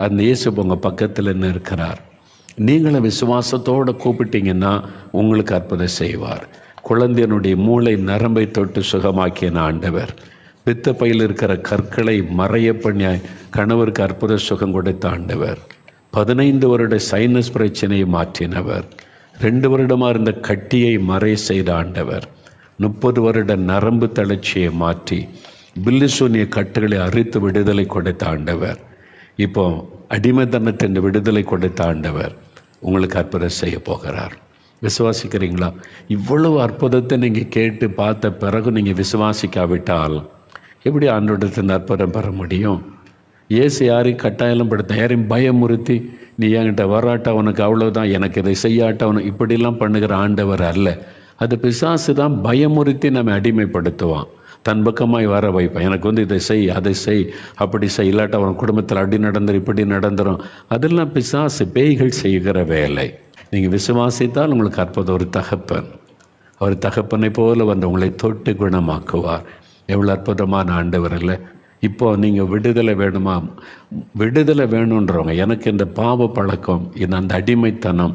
அந்த இயேசு உங்கள் பக்கத்தில் என்ன இருக்கிறார். நீங்களும் விசுவாசத்தோடு கூப்பிட்டீங்கன்னா உங்களுக்கு அற்புதம் செய்வார். குழந்தையனுடைய மூளை நரம்பை தொட்டு சுகமாக்கிய ஆண்டவர். பித்த பையில் இருக்கிற கற்களை மறைய பண்ணி கணவருக்கு அற்புத சுகம் கொடுத்த ஆண்டவர். 15 வருட சைனஸ் பிரச்சனையை மாற்றினவர். 2 வருடமாக இருந்த கட்டியை மறை செய்த ஆண்டவர். 30 வருட நரம்பு தளர்ச்சியை மாற்றி பில்லிசூனிய கட்டுகளை அறுத்து விடுதலை கொடுத்த ஆண்டவர். இப்போ அடிமைத்தனத்தின் விடுதலை கொடுத்த ஆண்டவர் உங்களுக்கு அற்புதம் செய்ய போகிறார். விசுவாசிக்கிறீங்களா? இவ்வளவு அற்புதத்தை நீங்கள் கேட்டு பார்த்த பிறகு நீங்கள் விசுவாசிக்காவிட்டால் எப்படி ஆண்டவரிடத்தில் அற்புதம் பெற முடியும்? இயேசு யாரையும் கட்டாயம் படுத்த, யாரையும் பயமுறுத்தி நீ என்கிட்ட வராட்ட உனக்கு அவ்வளோதான், எனக்கு இதை செய்யாட்ட உனக்கு இப்படிலாம் பண்ணுகிற ஆண்டவர் அல்ல. அது பிசாசு தான் பயமுறுத்தி நம்ம அடிமைப்படுத்துவான், தன் பக்கமாய் வர வைப்பான். எனக்கு இதை செய், அதை செய், அப்படி செய், இல்லாட்ட அவன் குடும்பத்தில் அப்படி நடந்துடும் இப்படி நடந்துடும். அதெல்லாம் பிசாசு பேய்கள் செய்கிற வேலை. நீங்கள் விசுவாசித்தால் உங்களுக்கு அற்புதம். ஒரு தகப்பன், அவர் தகப்பனை போல வந்து உங்களை தொட்டு குணமாக்குவார். எவ்வளோ அற்புதமான ஆண்டவர் இல்லை? இப்போது நீங்கள் விடுதலை வேணுமா? விடுதலை வேணுன்றவங்க, எனக்கு இந்த பாவ பழக்கம், இந்த அந்த அடிமைத்தனம்,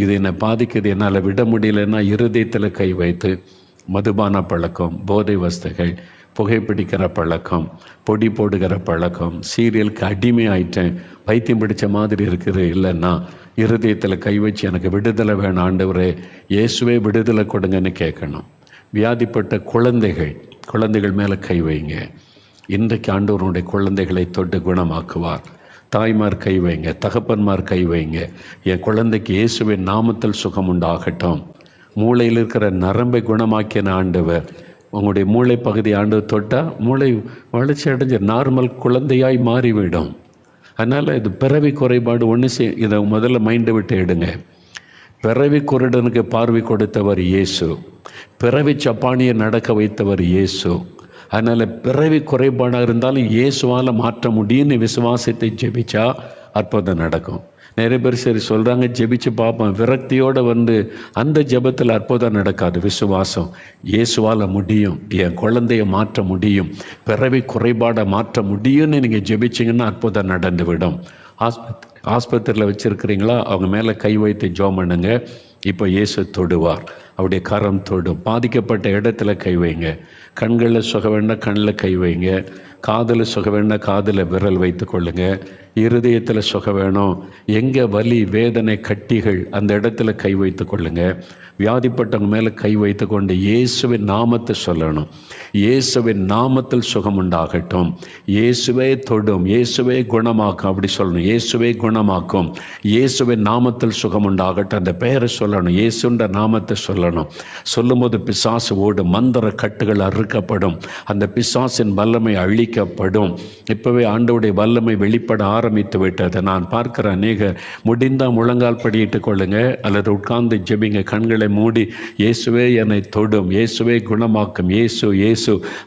இது என்னை பாதிக்குது, என்னால் விட முடியலன்னா இருதயத்தில் கை வைத்து மதுபான பழக்கம், போதை வஸ்துகள், புகைப்பிடிக்கிற பழக்கம், பொடி போடுகிற பழக்கம், சீரியலுக்கு அடிமை ஆயிட்டேன், பைத்தியம் பிடிச்ச மாதிரி இருக்குது, இல்லைன்னா இருதயத்தில் கை வச்சு எனக்கு விடுதலை வேணும் ஆண்டவரே, இயேசுவே விடுதலை கொடுங்கன்னு கேட்கணும். வியாதிப்பட்ட குழந்தைகள் மேலே கை வைங்க. இன்றைக்கு ஆண்டவருடைய குழந்தைகளை தொட்டு குணமாக்குவார். தாய்மார் கை வைங்க, தகப்பன்மார் கை வைங்க. என் குழந்தைக்கு இயேசுவின் நாமத்தில் சுகம் உண்டாகட்டும். மூளையில் இருக்கிற நரம்பை குணமாக்கின ஆண்டவர். உங்களுடைய மூளை பகுதி ஆண்டவர் தொட்டால் மூளை வளர்ச்சி அடைஞ்ச நார்மல் குழந்தையாய் மாறிவிடும். அதனால் இது பிறவி குறைபாடு ஒன்று இதை முதல்ல மைண்டை விட்டு எடுங்க. பிறவி குருடனுக்கு பார்வை கொடுத்தவர் இயேசு. பிறவி சப்பானியை நடக்க வைத்தவர் இயேசு. அதனால் பிறவி குறைபாடாக இருந்தாலும் இயேசுவால் மாற்ற முடியும்னு விசுவாசத்தை ஜெபிச்சா அற்புதம் நடக்கும். நிறைய பேர் சரி சொல்கிறாங்க, ஜெபிச்சு பார்ப்போம், விரக்தியோடு வந்து அந்த ஜெபத்தில் அற்புதம் நடக்காது. விசுவாசம், இயேசுவால் முடியும், என் குழந்தைய மாற்ற முடியும், பிறவி குறைபாடை மாற்ற முடியும்னு நீங்கள் ஜெபிச்சிங்கன்னா அற்புதம் நடந்துவிடும். ஆஸ்பத்திரியில் வச்சுருக்கிறீங்களா, அவங்க மேலே கை வைத்து ஜெபம் பண்ணுங்க. இப்போ இயேசு தொடுவார், அவருடைய கரம் தொடும். பாதிக்கப்பட்ட இடத்துல கை வைங்க. கண்களில் சுக வேண்டாம், கண்ணில் கை வைங்க. காதில் சுக வேண்டாம், காதில் விரல் வைத்து கொள்ளுங்க. இருதயத்தில் சுக வேணும், எங்கே வலி வேதனை கட்டிகள் அந்த இடத்துல கை வைத்து கொள்ளுங்க. வியாதிப்பட்டவங்க மேலே கை வைத்து கொண்டு இயேசுவின் நாமத்தை சொல்லணும். இயேசுவின் நாமத்தில் சுகம் உண்டாகட்டும், இயேசுவே தொடும், இயேசுவே குணமாக்கும், அப்படி சொல்லணும். இயேசுவே குணமாக்கும், இயேசுவின் நாமத்தில் சுகம் உண்டாகட்டும். அந்த பெயரை சொல்லணும், இயேசுன்ற நாமத்தை சொல்லணும். சொல்லும்போது பிசாசு ஓடும், மந்திர கட்டுகள் அறுக்கப்படும், அந்த பிசாசின் வல்லமை அழிக்கப்படும். இப்போவே ஆண்டவருடைய வல்லமை வெளிப்பட ஆரம்பித்து விட்டது. நான் பார்க்கிற அநேகர் முடிந்தால் முழங்கால் படியிட்டு கொள்ளுங்க, அல்லது உட்கார்ந்து ஜெபிங்க. கண்களை மூடி இயேசுவே என்னை தொடும், இயேசுவே குணமாக்கும், இயேசு இயேசு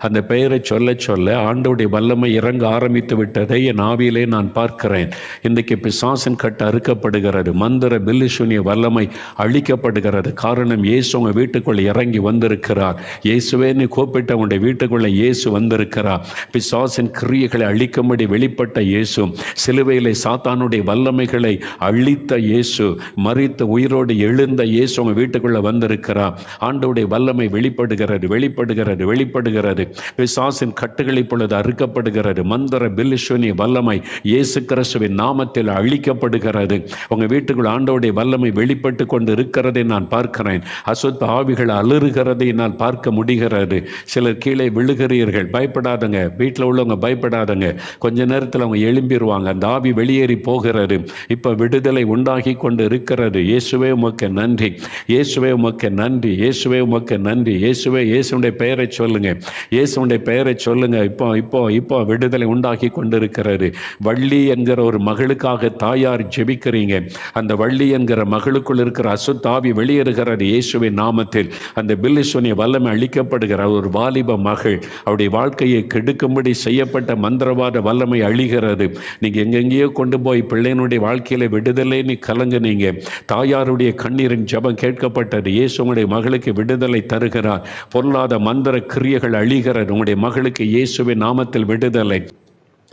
அந்த பெயரை சொல்ல சொல்ல ஆண்டவருடைய வல்லமை இறங்க ஆரம்பித்து விட்டதை என் ஆவியிலே நான் பார்க்கிறேன். இன்றைக்கு பிசாசின் கட்டு அறுக்கப்படுகிறது, மந்திர பில்லிசூனிய வல்லமை அழிக்கப்படுகிறது. காரணம், இயேசு உங்கள் வீட்டுக்குள்ளே இறங்கி வந்திருக்கிறார். இயேசுவே நீ கூப்பிட்ட உங்களுடைய வீட்டுக்குள்ளே இயேசு வந்திருக்கிறார். பிசாசின் கிரியைகளை அழிக்கும்படி வெளிப்பட்ட இயேசு, சிலுவையிலே சாத்தானுடைய வல்லமைகளை அழித்த இயேசு, மரித்த உயிரோடு எழுந்த இயேசு உங்கள் வீட்டுக்குள்ளே வந்திருக்கிறார். ஆண்டவருடைய வல்லமை வெளிப்படுகிறது, வெளிப்படுகிறது, வெளிப்படுகிறது. பிசாசின் கட்டுகள் இப்பொழுது அறுக்கப்படுகிறது. மந்திர பில்லிசூனிய வல்லமை இயேசு கிறிஸ்துவின் நாமத்தில் அழிக்கப்படுகிறது. உங்கள் வீட்டுக்குள் ஆண்டவருடைய வல்லமை வெளிப்பட்டு கொண்டு இருக்கிறதை நான் பார்க்கிறேன். அசுத்த ஆவிகள் அலறுகிறதை நான் பார்க்க முடிகிறது. சிலர் கீழே விழுகிறீர்கள், பயப்படாதங்க. வீட்டில் உள்ளவங்க பயப்படாதங்க, கொஞ்ச நேரத்தில் அவங்க எழும்பிடுவாங்க. அந்த ஆவி வெளியேறி போகிறது. இப்போ விடுதலை உண்டாகி கொண்டு இருக்கிறது. இயேசுவே உமக்கு நன்றி, இயேசுவே உமக்கு நன்றி, இயேசுவே உமக்கு நன்றி. இயேசுவே, இயேசுடைய பெயரை சொல்லுங்க, இயேசுடைய பெயரை சொல்லுங்க. இப்போ இப்போ இப்போ விடுதலை உண்டாகி கொண்டிருக்கிறது. வள்ளி என்கிற ஒரு மகளுக்காக தாயார் ஜெபிக்கிறீங்க. அந்த வள்ளி என்கிற மகளுக்குள் இருக்கிற அசுத்தாவி வெளியேறுகிறது இயேசுவின் நாமத்தில். அந்த பில்லிசூனிய வல்லமை அழிக்கப்படுகிற ஒரு வாலிப மகள், அவருடைய வாழ்க்கையை கெடுக்கும்படி செய்யப்பட்ட மந்திரவாத வல்லமை அழிகிறது. நீங்கள் எங்கெங்கேயோ கொண்டு போய் பிள்ளையினுடைய வாழ்க்கையில விடுதலை நீ கலங்குனீங்க. தாயாருடைய கண்ணீரின் ஜெபம் கேட்கப்பட்டது. இயேசு உங்களுடைய மகளுக்கு விடுதலை தருகிறார். பொருளாத மந்திர கிரியைகள் அழிகிறது. உங்களுடைய மகளுக்கு இயேசுவின் நாமத்தில் விடுதலை.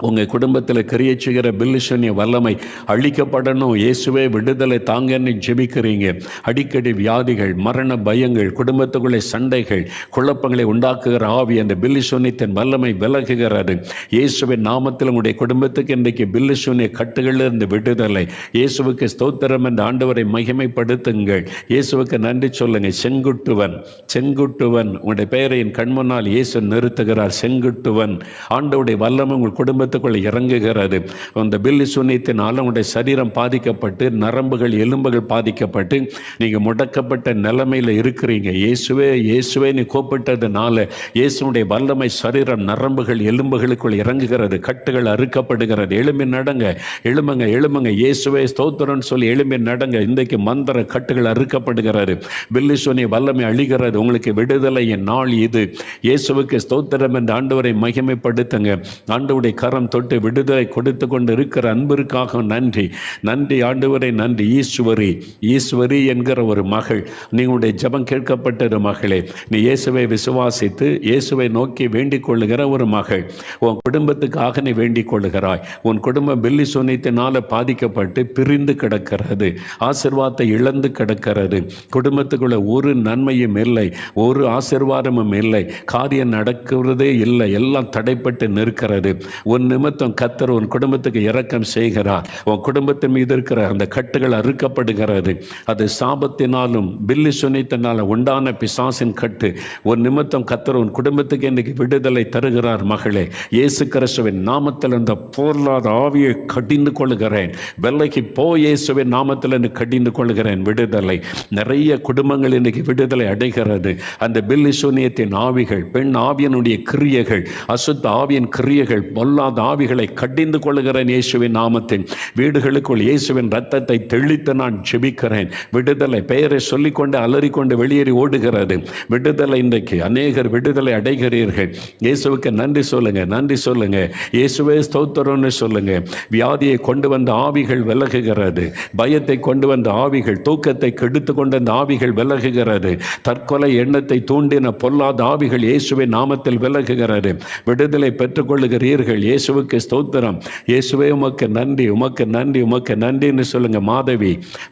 உங்கள் குடும்பத்தில் கிரியை செய்கிற பில்லிசூனிய வல்லமை அழிக்கப்படணும், இயேசுவே விடுதலை தாங்கன்னு ஜெபிக்கிறீங்க. அடிக்கடி வியாதிகள், மரண பயங்கள், குடும்பத்துக்குள்ளே சண்டைகள், குழப்பங்களை உண்டாக்குகிற ஆவி, அந்த பில்லிசூனியத்தின் வல்லமை விலகுகிறது. இயேசுவின் நாமத்தில் உங்களுடைய குடும்பத்துக்கு இன்றைக்கு பில்லிசூனிய கட்டுகளிலிருந்து விடுதலை. இயேசுவுக்கு ஸ்தோத்திரம் என்ற ஆண்டவரை மகிமைப்படுத்துங்கள். இயேசுவுக்கு நன்றி சொல்லுங்கள். செங்குட்டுவன், செங்குட்டுவன், உங்களுடைய பெயரை என் கண்முன்னால் இயேசு நிறுத்துகிறார். செங்குட்டுவன், ஆண்டவருடைய வல்லமை உங்கள் குடும்பத்துக்குள்ள இறங்குகிறது. அந்த பில்லிசூனியத்தினால் உங்களுடைய சரீரம் பாதிக்கப்பட்டு, நரம்புகள், எலும்புகள் பாதிக்கப்பட்டு நீங்கள் முடக்கப்பட்ட நிலைமையில் இருக்கிறீங்க. இயேசுவே இயேசுவே நீ கூப்பிட்டதுனால இயேசுடைய வல்லமை சரீரம், நரம்புகள், எலும்புகளுக்குள் இறங்குகிறது. கட்டுகள் அறுக்கப்படுகிறது. எழும்பி நடங்க, எழும்புங்க, எழும்புங்க. இயேசுவே ஸ்தோத்திரம்னு சொல்லி எழும்பி நடங்க. இன்றைக்கு மந்திர கட்டுகள் அறுக்கப்படுகிறது. பில்லிசூனிய வல்லமை அழிகிறது. உங்களுக்கு விடுதலையின் நாள் இது. இயேசுவுக்கு ஸ்தோத்திரம் என்ற ஆண்டவரை மகிமைப்படுத்துங்க. ஆண்டவருடைய கரம் தொட்டு விடுதலை கொடுத்து கொண்டு இருக்கிற அன்பிற்காக நன்றி. நன்றி ஆண்டவரை, நன்றி. ஈஸ்வரி, ஈஸ்வரி என்கிற ஒரு மகள், நீங்களுடைய ஜெபம் கேட்கப்பட்ட மகளே, நீ இயேசுவை விசுவாசித்து இயேசுவை நோக்கி வேண்டிக் கொள்ளுகிற ஒரு மகள். உன் குடும்பத்துக்காக நீ வேண்டிக் கொள்ளுகிறாய். உன் குடும்பம் பில்லிசூனியத்தினால பாதிக்கப்பட்டு பிரிந்து கிடக்கிறது, ஆசீர்வாதத்தை இழந்து கிடக்கிறது. குடும்பத்துக்குள்ள ஒரு நன்மையும் இல்லை, ஒரு ஆசீர்வாதமும் இல்லை, காரியம் நடக்கிறதே இல்லை, எல்லாம் தடைப்பட்டு நிற்கிறது. உன் நிமித்தம் கர்த்தர் உன் குடும்பத்துக்கு இரக்கம் செய்கிறார். உன் குடும்பத்தின் மீது இருக்கிற அந்த கட்டுகள் அறுக்கப்படுகிறது. அது சாபத்தினாலும் பில்லிசூனியத்தினாலும் உண்டான பிசாசின் கட்டு. உன் நிமித்தம் கர்த்தர் உன் குடும்பத்துக்கு இன்னைக்கு விடுதலை தருகிறார். மகளே, இயேசு கிறிஸ்துவின் நாமத்தில் அந்த பொருளாத ஆவியை கடிந்து கொள்கிறேன். விலகி போ, இயேசுவின் நாமத்தில் கடிந்து கொள்கிறேன். விடுதலை. நிறைய குடும்பங்கள் இன்னைக்கு விடுதலை அடைகிறது. அந்த பில்லிசூனியத்தின் ஆவிகள், பெண் ஆவியனுடைய கிரியைகள், அசுத்த ஆவியின் கிரியைகள், பொல்லாத ஆவிகளை கடிந்து கொள்கிறேன் இயேசுவின் நாமத்தில். வீடுகளுக்குள் இயேசுவின் ரத்தத்தை தெளித்து நான் ஜெபிக்கிறேன். விடுதலை. பெயரை சொல்லிக்கொண்டு அலறிக்கொண்டு வெளியேறி ஓடுகிறது. விடுதலை. இன்றைக்கு அநேகர் விடுதலை அடைகிறீர்கள். இயேசுவுக்கு நன்றி சொல்லுங்க, நன்றி சொல்லுங்க. இயேசுவே ஸ்தோத்திரம்னு சொல்லுங்க. வியாதியை கொண்டு வந்த ஆவிகள் விலகுகிறது. பயத்தை கொண்டு வந்த ஆவிகள், தூக்கத்தை கெடுத்து கொண்ட அந்த ஆவிகள் விலகுகிறது. தற்கொலை எண்ணத்தை தூண்டின பொல்லாத ஆவிகள் இயேசுவின் நாமத்தில் விலகுகிறது. விடுதலை பெற்றுக்கொள்ளுகிறீர்கள். இயேசுவுக்கு ஸ்தோத்திரம். இயேசுவே உமக்கு நன்றி, உமக்கு நன்றி, உமக்கு நன்றின்னு சொல்லுங்க. மாதவி,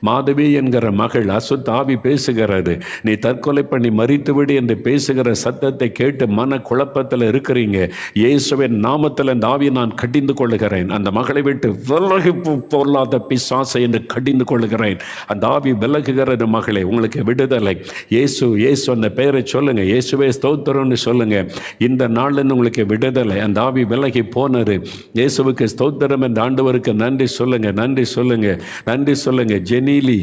மாதவி என்கிற மகள், அசுத்த ஆவி பேசுகிறது. நீ தற்கொலை பண்ணி மரித்துவிடு என்று பேசுகிற சத்தத்தை கேட்டு மன குழப்பத்தில் இருக்கிறீங்க. இயேசுவின் நாமத்தில் அந்த ஆவியை நான் கடிந்து கொள்ளுகிறேன். அந்த மகளை விட்டு விலகி பொல்லாத பிசாசை என்று கடிந்து கொள்ளுகிறேன். அந்த ஆவி விலகுகிறது. மகளே, உங்களுக்கு விடுதலை. இயேசு, இயேசு அந்த பெயரை சொல்லுங்க. இயேசுவே ஸ்தோத்திரம்னு சொல்லுங்க. இந்த நாளில் உங்களுக்கு விடுதலை. அந்த ஆவி விலகி போனது. இயேசுவுக்கு ஸ்தோத்திரம் என்ற ஆண்டவருக்கு நன்றி சொல்லுங்க, நன்றி சொல்லுங்க, நன்றி சொல்லுங்க. ஜெனீலி,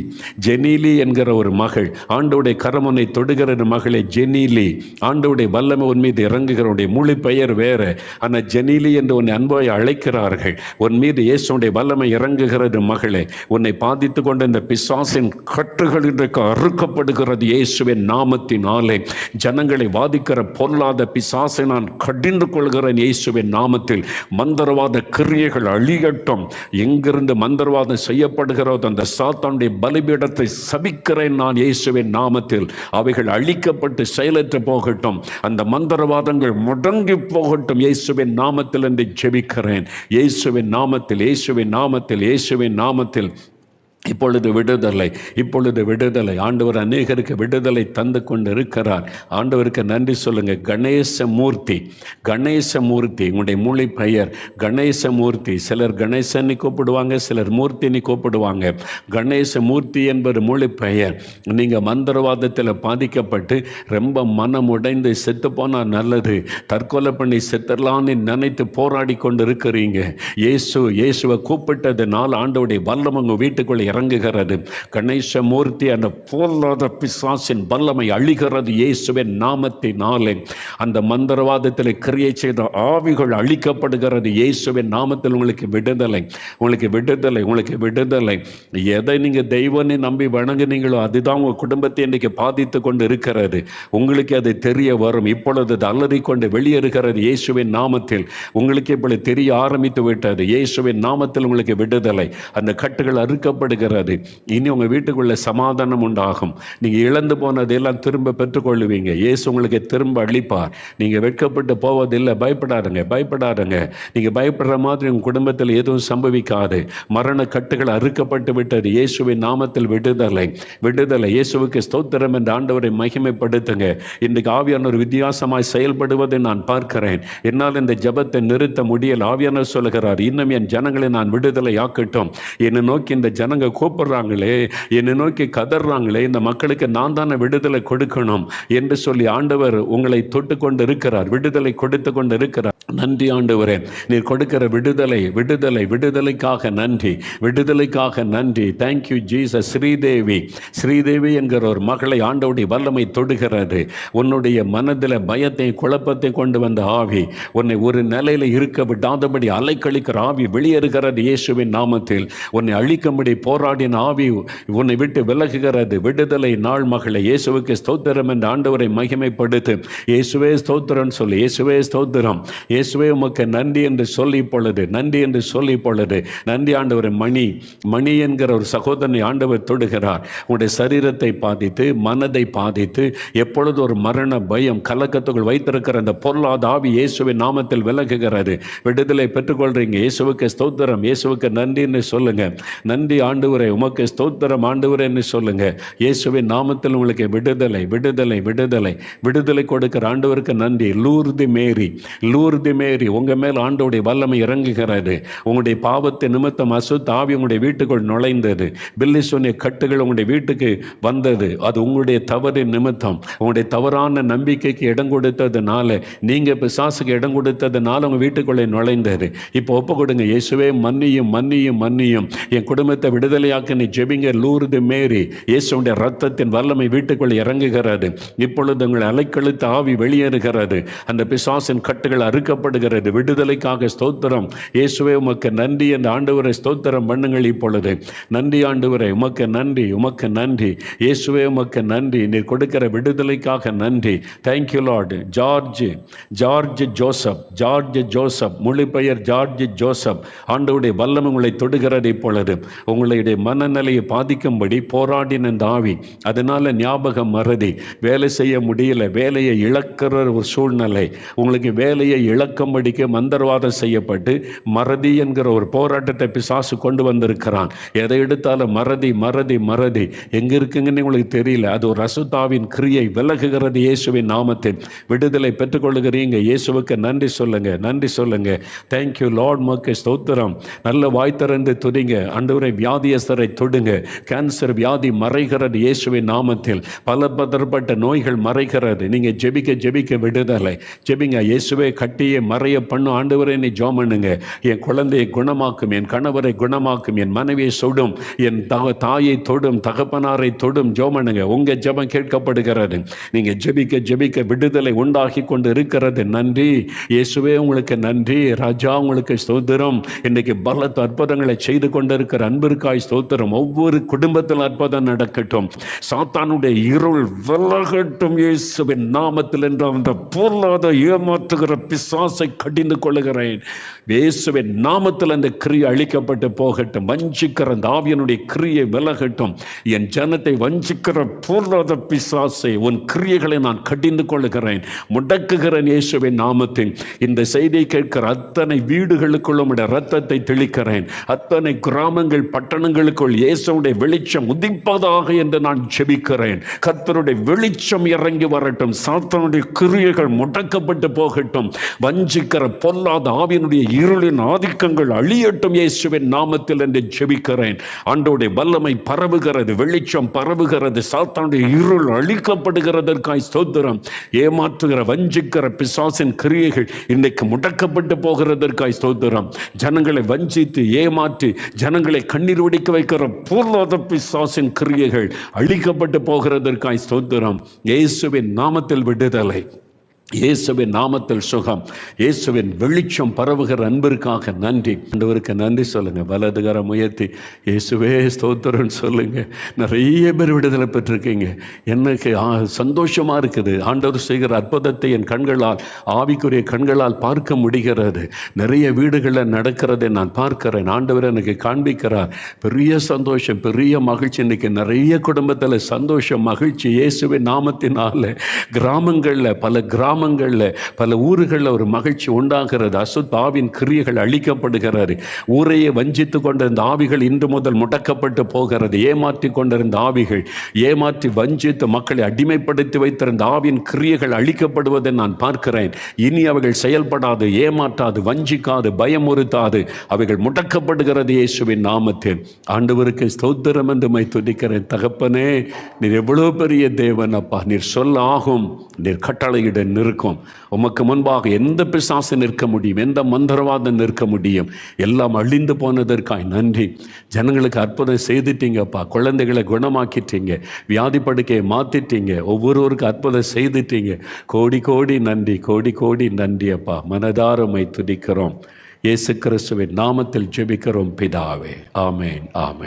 ஜெனீலி என்கிற ஒரு மகள், ஆண்டவருடைய கரம் உன்னை தொடுகிற மகளே ஜெனீலி. ஆண்டவருடைய வல்லமை உன் மீது இறங்குகிறவருடைய மொழி பெயர் வேறு, ஆனால் ஜெனீலி என்று உன்னை அன்பாய் அழைக்கிறார்கள். உன் மீது இயேசுடைய வல்லமை இறங்குகிறது. மகளே, உன்னை பாதித்து கொண்ட இந்த பிசாசின் கட்டுகள் இன்றைக்கு அறுக்கப்படுகிறது இயேசுவின் நாமத்தினாலே. ஜனங்களை வாதிக்கிற பொல்லாத பிசாசை நான் கடிந்து கொள்கிறேன் இயேசுவின் நாமத்தில். மந்திரவாத கிரியைகள் அழியட்டும். எங்கிருந்து மந்திரவாதம் செய்யப்படுகிறதோ அந்த சாத்தானுடைய பலிபீடத்தை சபிக்கிறேன் நான் இயேசுவின் நாமத்தில். அவைகள் அழிக்கப்பட்டு செயலற்று போகட்டும். அந்த மந்திரவாதங்கள் முடங்கி போகட்டும் இயேசுவின் நாமத்தில் என்று ஜெபிக்கிறேன். இயேசுவின் நாமத்தில், இயேசுவின் நாமத்தில், இயேசுவின் நாமத்தில். இப்பொழுது விடுதலை, இப்பொழுது விடுதலை. ஆண்டவர் அநேகருக்கு விடுதலை தந்து கொண்டு இருக்கிறார். ஆண்டவருக்கு நன்றி சொல்லுங்க. கணேசமூர்த்தி, கணேசமூர்த்தி, உங்களுடைய மொழி பெயர் கணேசமூர்த்தி. சிலர் கணேசன்னு கூப்பிடுவாங்க, சிலர் மூர்த்தின்னு கூப்பிடுவாங்க. கணேசமூர்த்தி என்பது மொழி பெயர். நீங்கள் மந்திரவாதத்தில் பாதிக்கப்பட்டு ரொம்ப மனம் உடைந்து செத்து போனால் நல்லது, தற்கொலை பண்ணி செத்துடலான்னு நினைத்து போராடி கொண்டு இருக்கிறீங்க. இயேசுவை கூப்பிட்டதுனால் ஆண்டவருடைய வல்லமை உங்கள் வீட்டுக்குள்ளே இறங்குகிறது. கணேசமூர்த்தி, அந்த பொல்லாத பிசாசின் வல்லமை அழிகிறது இயேசுவின் நாமத்தினாலே. அந்த மந்திரவாதத்தில் கிரியை செய்த ஆவிகள் அழிக்கப்படுகிறது இயேசுவின் நாமத்தில். உங்களுக்கு விடுதலை, உங்களுக்கு விடுதலை, உங்களுக்கு விடுதலை. எதை நீங்கள் தெய்வனை நம்பி வணங்குனீங்களோ அதுதான் உங்கள் குடும்பத்தை இன்றைக்கு பாதித்து கொண்டு இருக்கிறது. உங்களுக்கு அது தெரிய வரும். இப்பொழுது அது அலறிக்கொண்டு வெளியேறுகிறது இயேசுவின் நாமத்தில். உங்களுக்கு இப்பொழுது தெரிய ஆரம்பித்து விட்டது. இயேசுவின் நாமத்தில் உங்களுக்கு விடுதலை. அந்த கட்டுகள் அறுக்கப்படுகிறது. மாறுகிறது. இனி உங்கள் வீட்டுக்குள்ள சமாதானம் உண்டாகும். நீங்கள் இழந்து போனதெல்லாம் திரும்ப பெற்றுக்கொள்ளுவீங்க. இயேசு உங்களுக்கு திரும்ப அளிப்பார். நீங்கள் வெட்கப்பட்டு போவதில்லை. பயப்படாதுங்க, பயப்படாதுங்க. நீங்கள் பயப்படுற மாதிரி உங்கள் குடும்பத்தில் எதுவும் சம்பவிக்காது. மரண கட்டுகள் அறுக்கப்பட்டு விட்டது. இயேசுவின் நாமத்தில் விடுதலை, விடுதலை. இயேசுவுக்கு ஸ்தோத்திரம் என்று ஆண்டவரை மகிமைப்படுத்துங்க. இன்றைக்கு ஆவியானவர் வித்தியாசமாய் செயல்படுவதை நான் பார்க்கிறேன். என்னால் இந்த ஜெபத்தை நிறுத்த முடியல. ஆவியானவர் சொல்லுகிறார், இன்னும் என் ஜனங்களை நான் விடுதலை ஆக்கட்டும். என்னை நோக்கி இந்த ஜனங்க கூப்பிடுறாங்களே, என்னை நோக்கி கதறாங்களே, இந்த மக்களுக்கு நான் தானே விடுதலை கொடுக்கணும் என்று சொல்லி ஆண்டவர் உங்களை தொட்டு கொண்டு இருக்கிறார், விடுதலை கொடுத்து கொண்டு இருக்கிறார். நன்றி ஆண்டவரே, நீர் கொடுக்கிற விடுதலை, விடுதலை, விடுதலைக்காக நன்றி, விடுதலைக்காக நன்றி. Thank you Jesus. ஸ்ரீதேவி, ஸ்ரீதேவி என்கிற ஒரு மகளை ஆண்டவருடைய வல்லமை தொடுகிறது. உன்னுடைய மனதில் பயத்தை குழப்பத்தை கொண்டு வந்த ஆவி, உன்னை ஒரு நிலையில் இருக்க விடாதபடி அலைக்கழிக்கிற ஆவி வெளியேறுகிறது இயேசுவின் நாமத்தில். உன்னை அழிக்கும்படி போராடின ஆவி உன்னை விட்டு விலகுகிறது. விடுதலை நாள் மகளை. இயேசுவுக்கு ஸ்தோத்திரம் என்று ஆண்டவரை மகிமைப்படுத்து. இயேசுவே ஸ்தோத்திரம் சொல்லி, இயேசுவே ஸ்தோத்திரம், இயேசுவே உமக்கு நன்றி என்று சொல்லி பொழுது, நன்றி என்று சொல்லி பொழுது, நன்றி ஆண்டவர். மணி, மணி என்கிற ஒரு சகோதரனை ஆண்டவர் தொடுகிறார். உங்களுடைய சரீரத்தை பாதித்து, மனதை பாதித்து, எப்பொழுது ஒரு மரண பயம் கலக்கத்துக்குள் வைத்திருக்கிற அந்த பொல்லாத ஆவி இயேசுவின் நாமத்தில் விலகுகிறது. விடுதலை பெற்றுக்கொள்றீங்க. இயேசுவுக்கு ஸ்தோத்திரம், இயேசுவுக்கு நன்றின்னு சொல்லுங்க. நன்றி ஆண்டவரே, உமக்கு ஸ்தோத்திரம் ஆண்டவரேன்னு சொல்லுங்க. இயேசுவின் நாமத்தில் உங்களுக்கு விடுதலை, விடுதலை, விடுதலை, விடுதலை கொடுக்கிற ஆண்டவருக்கு நன்றி. லூர்து மேரி, லூர்து மேரி, உங்க மேல் ஆண்டவருடைய வல்லமை இறங்குகிறது. உங்களுடைய பாவத்தை நிமித்தம் அசுத்த ஆவி உங்களுடைய வீட்டுக்குள் நுழைந்தது. பில்லி சொன்னிய கட்டுகள் உங்களுடைய வீட்டுக்கு வந்தது. அது உங்களுடைய தவறின் நிமித்தம், உங்களுடைய தவறான நம்பிக்கைக்கு இடம் கொடுத்ததுனால, நீங்க பிசாசுக்கு இடம் கொடுத்ததுனால உங்க வீட்டுக்குள்ளே நுழைந்தது. இப்போ ஒப்பு கொடுங்க. இயேசுவே மன்னியும், மன்னியும், மன்னியும். என் குடும்பத்தை விடுதலையாக்க நீ ஜெபிங்க. லூர்து மேரி, இயேசுடைய ரத்தத்தின் வல்லமை வீட்டுக்குள் இறங்குகிறது. இப்பொழுது உங்களை அலைக்கழித்த ஆவி வெளியேறுகிறது. அந்த பிசாசின் கட்டுகள் அறுக்கப்படுகிறது. விடுதலைக்காக ஸ்தோத்திரம். இயேசுவே உமக்கு நன்றி என்று ஆண்டவரை ஸ்தோத்திரம் பண்ணுங்கள். இப்பொழுது நன்றி ஆண்டவரே, உமக்கு நன்றி, உமக்கு நன்றி. இயேசுவே உமக்கு நன்றி. நீர் கொடுக்கிற விடுதலைக்காக நன்றி. Thank you Lord. George, George Joseph, George Joseph, மொழி பெயர் ஜார்ஜ் ஜோசப். ஆண்டவருடைய வல்லமை உங்களை தொடுகிறது. இப்பொழுது உங்களுடைய மனநிலையை பாதிக்கும்படி போராடின இந்த ஆவி, அதனால ஞாபகம் மறதி, வேலை செய்ய முடியல, வேலையை இழக்கிற ஒரு சூழ்நிலை, உங்களுக்கு வேலையை இழக்கும்படிக்கு மந்திரவாதம் செய்யப்பட்டு மறதி என்கிற ஒரு போராட்டத்தை பிசாசு கொண்டு வந்திருக்கிறான். எதை எடுத்தாலும் மறதி, மறதி, மறதி. எங்க இருக்குங்கன்னு உங்களுக்கு தெரியல. அது ஒரு அசுத்தாவின் கிரியை. விலகுகிறது இயேசுவின் நாமத்தில். விடுதலை பெற்றுக்கொள்ளுகிறீங்க. இயேசுவுக்கு நன்றி சொல்லுங்க, நன்றி சொல்லுங்க. தேங்க்யூ லார்ட், மக்கு ஸ்தோத்திரம். நல்ல வாய் திறந்து துதிங்க. ஆண்டவரை, வியாதியஸ்தரை தொடுங்க. கேன்சர் வியாதி மறைகிறது இயேசுவின் நாமத்தில். பல பதற்பட்ட நோய்கள் மறைகிறது. நீங்க ஜெபிக்க ஜெபிக்க விடுதலை. ஜெபிங்க. இயேசுவே கட்டியை மறைய பண்ணு ஆண்டவரை நீ ஜெபம் பண்ணுங்க. என் குழந்தையை குணமாக்கும், என் கணவரை குணமாக்கும், என் மனைவியை தொடும், என் தாயை தொடும், தகப்பனாரை தொடும். ஜெபம் பண்ணுங்க. உங்க ஜெபம் கேட்கப்படுகிறது. நீங்க ஜெபிக்க ஜெபிக்க விடுதலை உண்டாகி கொண்டு இருக்கிறது. நன்றி இயேசுவே, உங்களுக்கு நன்றி. ராஜா உங்களுக்கு ஸ்தோத்திரம். இன்னைக்கு பலத்த அற்புதங்களை செய்து கொண்டிருக்கிற அன்பிற்காய் ஸ்தோத்திரம். ஒவ்வொரு குடும்பத்தில் அற்புதம் நடக்கட்டும். சாத்தானுடைய இருள் விலகட்டும் இயேசுவின் நாமத்தில் என்று அந்த பொருளாத ஏமாற்றுகிற பிசாசை கடிந்து கொள்ளுகிறேன். இயேசுவின் நாமத்தில் அந்த கிரியை அழிக்கப்பட்டு போகட்டும். வஞ்சிக்கிற அந்த ஆவியனுடைய கிரியை விலகட்டும். என் ஜனத்தை வஞ்சிக்கிற பொருளாத பிசாசை, உன் கிரியைகளை நான் கடிந்து கொள்ளுகிறேன், முடக்குகிறேன் இயேசுவின் நாமத்தில். இந்த செய்தியை கேட்கிற அத்தனை வீடுகளுக்குள்ளும் இரத்தத்தை தெளிக்கிறேன். அத்தனை கிராமங்கள் பட்டணங்களுக்குள் இயேசுவுடைய வெளிச்சம் உதிப்பதாக என்று நான் ஜெபிக்கிறேன். கர்த்தருடைய வெளிச்சம் இறங்கி வரட்டும். சாத்தானுடைய கிரியைகள் முடக்கப்பட்டு போகட்டும். வஞ்சிக்கிற பொல்லாத ஆவியினுடைய இருளின் ஆதிக்கங்கள் அழியட்டும் இயேசுவின் நாமத்தில் என்று ஜெபிக்கிறேன். ஆண்டவருடைய வல்லமை பரவுகிறது, வெளிச்சம் பரவுகிறது. சாத்தானுடைய இருள் அழிக்கப்படுகிறதற்காய் ஸ்தோத்திரம். ஏமாற்றுகிற வஞ்சிக்கிற பிசாசின் கிரியைகள் இன்னைக்கு முடக்கப்பட்டு போகிறதற்காய் ஸ்தோத்திரம். ஜனங்களை வஞ்சித்து ஏமாற்றி ஜனங்களை கண்ணீர் வடிக்க வைக்கிற பொருளாத பிசாசின் கிரியைகள் அழிக்கப்பட்டு போகிறதற்காய் ஸ்தோத்திரம். இயேசுவின் நாமத்தில் விடுதலை. இயேசுவின் நாமத்தில் சுகம், இயேசுவின் வெளிச்சம் பரவுகிற அன்பிற்காக நன்றி. ஆண்டவருக்கு நன்றி சொல்லுங்க. வலதுகரம் உயர்த்தி இயேசுவே ஸ்தோத்திரம்னு சொல்லுங்க. நிறைய பேர் விடுதலை பெற்றிருக்கீங்க. எனக்கு சந்தோஷமா இருக்குது. ஆண்டவர் செய்கிற அற்புதத்தை என் கண்களால், ஆவிக்குரிய கண்களால் பார்க்க முடிகிறது. நிறைய வீடுகளில் நடக்கிறதை நான் பார்க்கிறேன். ஆண்டவர் எனக்கு காண்பிக்கிறார். பெரிய சந்தோஷம், பெரிய மகிழ்ச்சி. இன்னைக்கு நிறைய குடும்பத்தில் சந்தோஷம், மகிழ்ச்சி இயேசுவின் நாமத்தினால. கிராமங்களில், பல ஊர்களில் ஒரு மகிழ்ச்சி உண்டாகிறது. அசுத்த ஆவின் கிரியைகள் அழிக்கப்படுகிறது. ஊரையே வஞ்சித்து கொண்டிருந்த ஆவிகள் இன்று முதல் முடக்கப்பட்டு போகிறது. ஏமாற்றி கொண்டிருந்த ஆவிகள், ஏமாற்றி வஞ்சித்து மக்களை அடிமைப்படுத்தி வைத்திருந்த ஆவின் கிரியைகள் அழிக்கப்படுவதை நான் பார்க்கிறேன். இனி அவைகள் செயல்படாது, ஏமாற்றாது, வஞ்சிக்காது, பயமுறுத்தாது, அவைகள் முடக்கப்படுகிறது இயேசுவின் நாமத்தில். ஆண்டவருக்கு ஸ்தோத்திரம் என்று மை துதிக்கிறேன். தகப்பனே, நீர் எவ்வளவு பெரிய தேவன் அப்பா. நீர் சொல்ல ஆகும், நீர் கட்டளையிட நிற்கும். உமக்கு முன்பாக எந்த பிசாசு நிற்க முடியும்? எந்த மந்திரவாதம் நிற்க முடியும்? எல்லாம் அழிந்து போனதற்காய் நன்றி. ஜனங்களுக்கு அற்புதம் செய்துட்டீங்கப்பா. குழந்தைகளை குணமாக்கிட்டீங்க, வியாதி படுக்கையை மாற்றிட்டீங்க, ஒவ்வொருவருக்கும் அற்புதம் செய்துட்டீங்க. கோடி கோடி நன்றி, கோடி கோடி நன்றி அப்பா. மனதாரமை துதிக்கிறோம். இயேசு கிறிஸ்துவின் நாமத்தில் ஜெபிக்கிறோம் பிதாவே. ஆமேன், ஆமேன்.